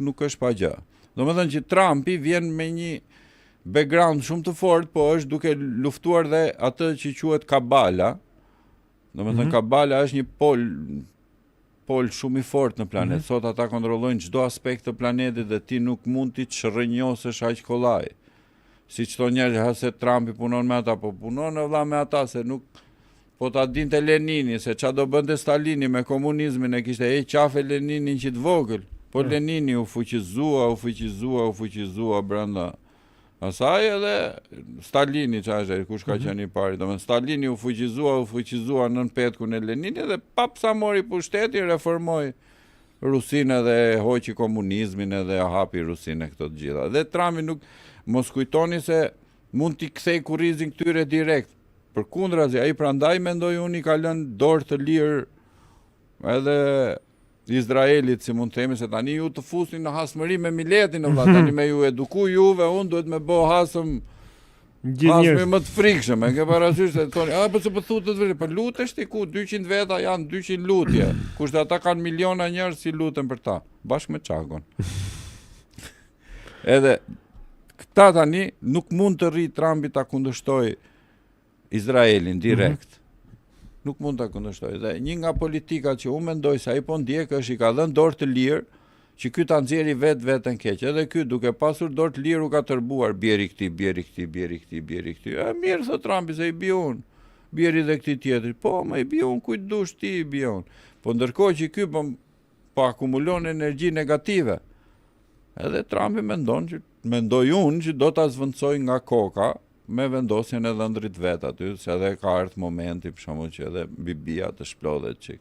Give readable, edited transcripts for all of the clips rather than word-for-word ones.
nuk është pa gjë. Domethënë që Trumpi vjen me një background shumë të fortë, po është duke luftuar dhe atë që quhet kabala. Domethënë kabala është një pol shumë i fortë në planet. Sot ata kontrollojnë çdo aspekt të planetit dhe ti nuk mund t'i shërrënjosësh aq kollaj. Si çdo njerëz ha se Trumpi punon me ata, po punon vëlla me ata se nuk po ta dinte Lenini se ç'a do bënte Stalini me komunizmin, e kishte qafe Leninin që të vogël. Po Lenini u fuqizua brenda asaj edhe Stalini çfarë kush ka qenë i pari. Domethënë Stalini u fuqizua nën petkun e Leninit dhe pap sa mori pushtetin reformoi Rusinë dhe hoqi komunizmin edhe hapi Rusinë këto të gjitha. Dhe Trumpi nuk mos kujtoni se mund t'i kthej kurrizin këtyre direkt. Përkundrazi, ai prandaj mendoj unë i ka lënë dorë të lirë edhe Izraelit, si mund të themi, se tani ju të fusni në hasmëri me miletin, tani me ju eduku juve, unë duhet me bë hasëm më të frikshëm, e ke parasysh se thoni, po se po thutet vetë, po lutesh ti ku 200 veta janë 200 lutje, kushtë ata kanë miliona njerëz si luten për ta, bashkë me Çakun. Edhe këta tani nuk mund të rri Trumpi ta kundërshtoj Izraelin direkt. Nuk mund ta kundërshtoj. Dhe një nga politikat që unë mendoj se ai po ndjek është i ka dhënë dorë të lirë që ky ta nxjerrë vetën keq. Edhe ky duke pasur dorë të lirë u ka tërbuar bjeri këtij. Mirë thot Trumpi se i bi unë. Bjeri dhe këtij tjetrit. Po, më i bi unë kujt dush ti i bi unë. Po ndërkohë që ky po akumulon energji negative. Edhe Trumpi mendoj unë që do ta zvendçoj nga koka me vendosjen e dhëndrit vet aty, se edhe ka ardhur momenti për shkakun që edhe Bibia të shplodhet çik.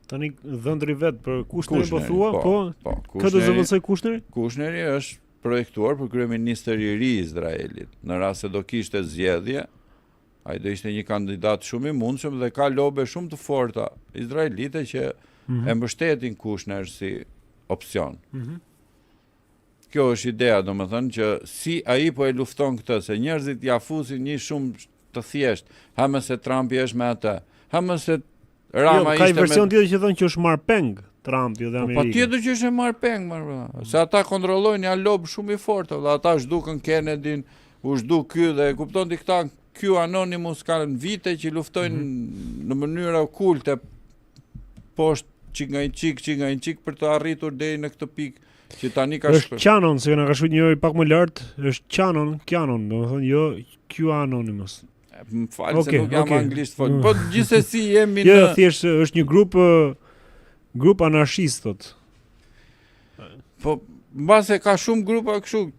Tani dhëndri vet për Kushneri po thua, po. Këtë zëvendësoi Kushneri? Kushneri është projektuar për kryeministër i ri i Izraelit. Në rast se do kishte zgjedhje, ai do ishte një kandidat shumë i mundshëm dhe ka lobe shumë të forta izraelite që e mbështetin Kushner si opsion. Kjo është ideja, domethënë që si ai po e lufton këtë, se njerëzit ja fusin një shumë të thjesht, ha se Trumpi është me atë, ha se Rama ishte me... Ka version tjetër që thonë që është marrpeng Trumpi dhe Amerika. Patjetër që është marrpeng, se ata kontrollojnë një lob shumë i fortë, dhe ata zhdukën Kennedyn, u zhduk ky dhe kupton ti këta Q Anonymous kanë vite që luftojnë në mënyra okulte poshtë çik nga një çik për të arritur deri në këtë pikë. Që tani ka është Qanon, se na ka shkruar një pak më lart, është Qanon, domethënë jo Q Anonymous. Më fal se nuk jam anglisht fort. Po gjithsesi jemi në thjesht është një grup anarkistët. Po mbase ka shumë grupa kështu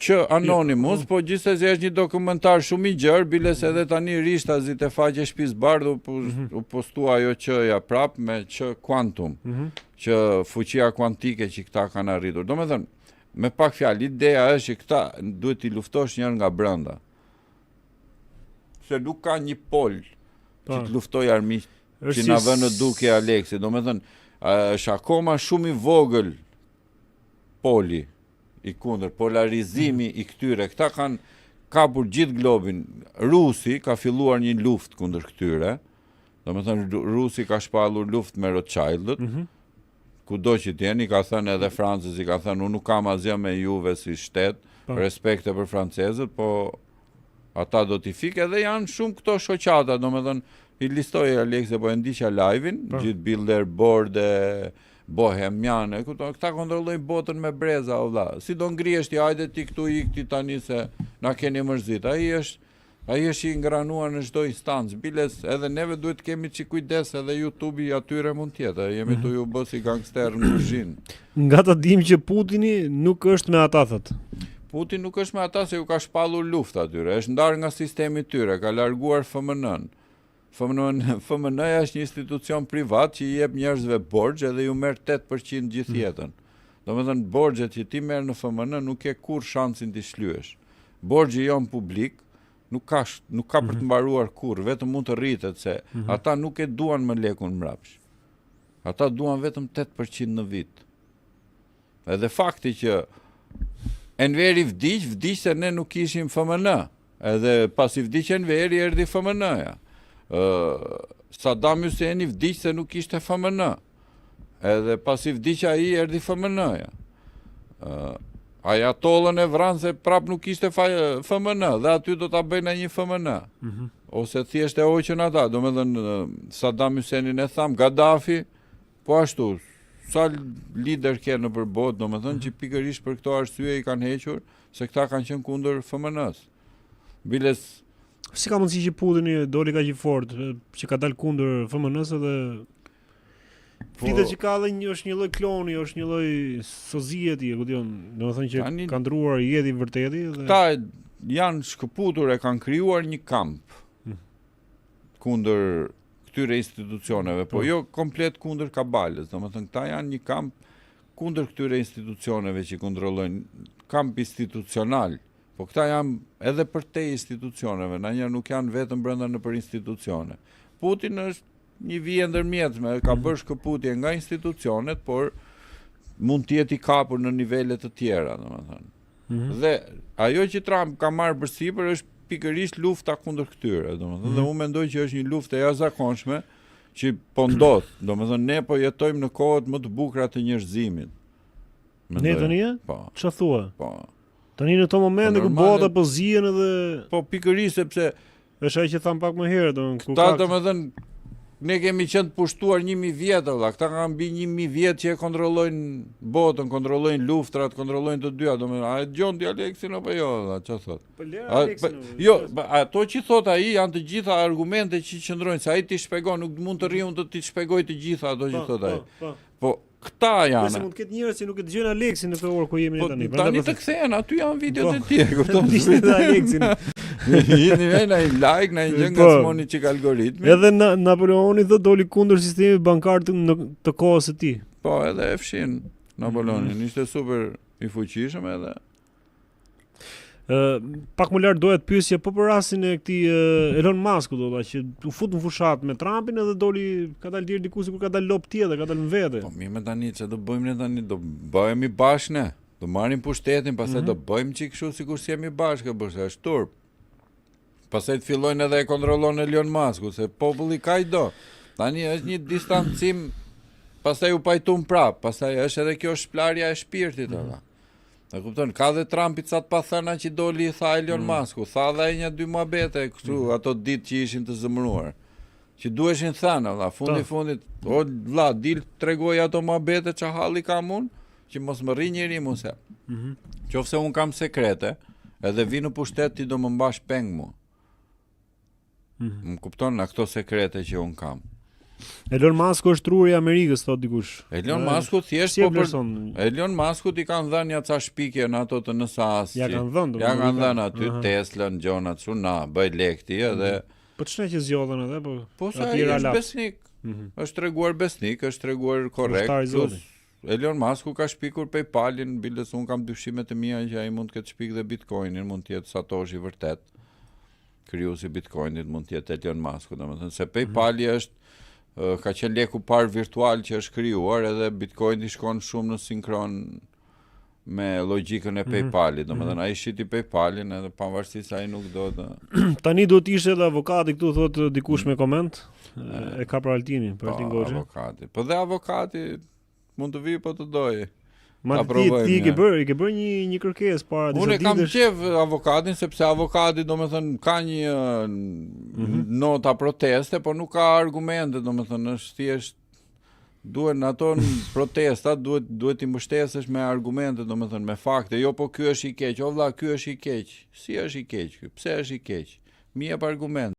që Anonymous, po gjithsesi është një dokumentar shumë i gjerë, biles edhe tani rishtazit e faqe Shtëpisë Bardhë u postua ajo që prap me që Quantum. Që fuqia kuantike që këta kanë arritur. Domethënë, me pak fjalë, ideja është që këta duhet t'i luftosh njërë nga brenda. Se nuk ka një pol që të luftoj armiq që na vënë në duke Aleksi. Domethënë, është akoma shumë i vogël poli i kundër, polarizimi i këtyre. Këta kanë kapur gjithë globin. Rusi ka filluar një luftë kundër këtyre. Domethënë, Rusi ka shpallur luftë me Rothschildët. Kudo që t'jeni, ka thënë edhe francezi, ka thënë, unë nuk kam asgjë me juve si shtet, respekte për francezët, po ata do t'i fikë edhe janë shumë këto shoqata, domethënë, i listoj Aleksi, po e ndiqja live-in, gjithë Bilderborg e Bohemian, këta kontrollojnë botën me breza, si do ngrihesh ti, hajde ti këtu ikti tani se na keni mërzit, ai është i ngranuar në çdo instancë, biles edhe neve duhet të kemi çik kujdes, edhe YouTube-i atyre mund tjetë, jemi tu ju bë si gangster në kuzhinë. Nga ta dim që Putini nuk është me ata thot. Putin nuk është me ata se ju ka shpallur luftë atyre, është ndarë nga sistemi tyre, ka larguar FMN-n. FMN-ja është një institucion privat që i jep njerëzve borxhe edhe ju merr 8% gjithë jetën. Domethënë borxhet që ti merr në FMN nuk ke kur shansin t'i shlyesh. Borxhi jon publik nuk ka për të mbaruar kurrë, vetëm mund të rritet se ata nuk e duan më lekun mbrapsht. Ata duan vetëm 8% në vit. Edhe fakti që Enveri vdiq se ne nuk kishim FMN. Edhe pas i vdiq Enveri erdhi FMN-ja. Saddam Husseini vdiq se nuk kishte FMN. Edhe pasi vdiq ai erdhi FMN-ja. Ajatollën e vranë se prap nuk ishte FMN dhe aty do ta bëjnë një FMN. Ose thjesht e hoqën ata, domethënë Saddam Husseinin e tham, Gaddafi, po ashtu, sa lider ke në për botë, domethënë që pikërisht për këto arsye i kanë hequr, se këta kanë qenë kundër FMN-s. Biles Si ka mundësi që Putini doli kaq i fortë, që ka dalë kundër FMN-s edhe Flitet që ka edhe është një lloj kloni, është një lloj sozie ti, e kupton? Domethënë që ka ndruar jeti vërteti dhe ta janë shkëputur e kanë krijuar një kamp kundër këtyre institucioneve, po jo komplet kundër kabalës, domethënë këta janë një kamp kundër këtyre institucioneve që kontrollojnë, kamp institucional, po këta janë edhe për te institucioneve, ndonjëherë nuk janë vetëm brenda nëpër institucione. Putin është një vijë ndërmjetme, ka bërë shkëputje nga institucionet, por mund të jetë i kapur në nivele të tjera, domethënë. Dhe ajo që Trump ka marrë përsipër është pikërisht lufta kundër këtyre, domethënë. Dhe unë mendoj që është një luftë e jashtëzakonshme që po ndodh, domethënë ne po jetojmë në kohët më të bukura të njerëzimit. Ne tani? Po. Çfarë thua? Po. Tani në këto momente ku bota po zihen edhe po pikërisht sepse është ajo që tham pak më herët, domethënë ne kemi qenë të pushtuar 1000 vjet valla, këta kanë mbi 1000 vjet që e kontrollojnë botën, kontrollojnë luftrat, kontrollojnë të dyja, domethënë, a e dëgjon ti Aleksin apo jo, valla, çfarë thot? Po le Aleksin. Jo, ato që thot ai janë të gjitha argumente që qëndrojnë, se ai ti shpjegon, nuk mund të rriun të ti shpjegoj të gjitha ato që thot ai. Po këta janë. Nëse mund të ketë njerëz që nuk e dëgjojnë Aleksin në këtë orë ku jemi ne tani. Po tani të kthehen, aty janë videot e tij, kupton? Ishte të Aleksin. Jeni në like, në gjë nga smoni çik algoritmi. Edhe Napoleoni do doli kundër sistemit bankar të kohës së tij. Po, edhe e fshin Napoleonin, ishte super i fuqishëm edhe. Pak më lart doja të pyesje po për rastin e këtij Elon Musk që u fut në fushat me Trumpin edhe doli ka dalë deri diku sikur ka dalë lop tjetër, ka dalë në vete. Po mirë me tani ç'do bëjmë ne tani, do bëhemi bashkë ne. Do marrim pushtetin, pastaj do bëjmë çik kështu sikur si jemi bashkë, bërse është turp. Pastaj të fillojnë edhe e kontrollon Elon Musk, se populli ka i do. Tani është një distancim, pastaj u pajtum prap, pastaj është edhe kjo shplarja e shpirtit ata. E kupton, ka dhe Trumpi ca të pathëna që doli i tha Elon Musku, tha dhe ai 1-2 muhabete kështu, ato ditë që ishin të zëmëruar. Që duheshin thënë, valla, fundit, o vlla, dil tregoj ato muhabete që halli kam unë, që mos më rri njëri mu se. Qofse unë kam sekrete, edhe vi në pushtet ti do më mbash peng mu. Më kupton në këto sekrete që unë kam. Elon Musk është truri i Amerikës, thot dikush. Elon Musk thjesht po për Elon Musk i kanë dhënë aca shpikje në ato të NSA-s. Ja kanë dhënë aty Tesla, Gjona, çuna, bëj lekti edhe. Po ç'na që zgjodhen edhe po. Po sa është besnik. Është treguar besnik, është treguar korrekt. Elon Musk ka shpikur PayPal-in, biles un kam dyshime të mia që ai mund të ketë shpik dhe Bitcoin-in, mund të jetë Satoshi vërtet. Krijuesi i Bitcoin-it mund të jetë Elon Musk, domethënë se PayPal-i është ka qenë leku parë virtual që është krijuar edhe Bitcoin i shkon shumë në sinkron me logjikën e PayPal-it, domethënë ai shiti PayPal-in edhe pavarësisht se ai nuk do të. Tani do të ishte edhe avokati këtu, thotë dikush me koment, e ka për Altinin, për Altin Goxha. Avokati. Po dhe avokati mund të vijë po të dojë. Ma ti i ke bërë një kërkesë para disa ditësh. Unë kam qef avokatin sepse avokati domethënë ka një nota proteste, por nuk ka argumente, domethënë është thjesht duhen ato protestat, duhet i mbështesësh me argumente, domethënë me fakte, jo po ky është i keq, o vlla, ky është i keq. Si është i keq ky? Pse është i keq? Mi jep argument.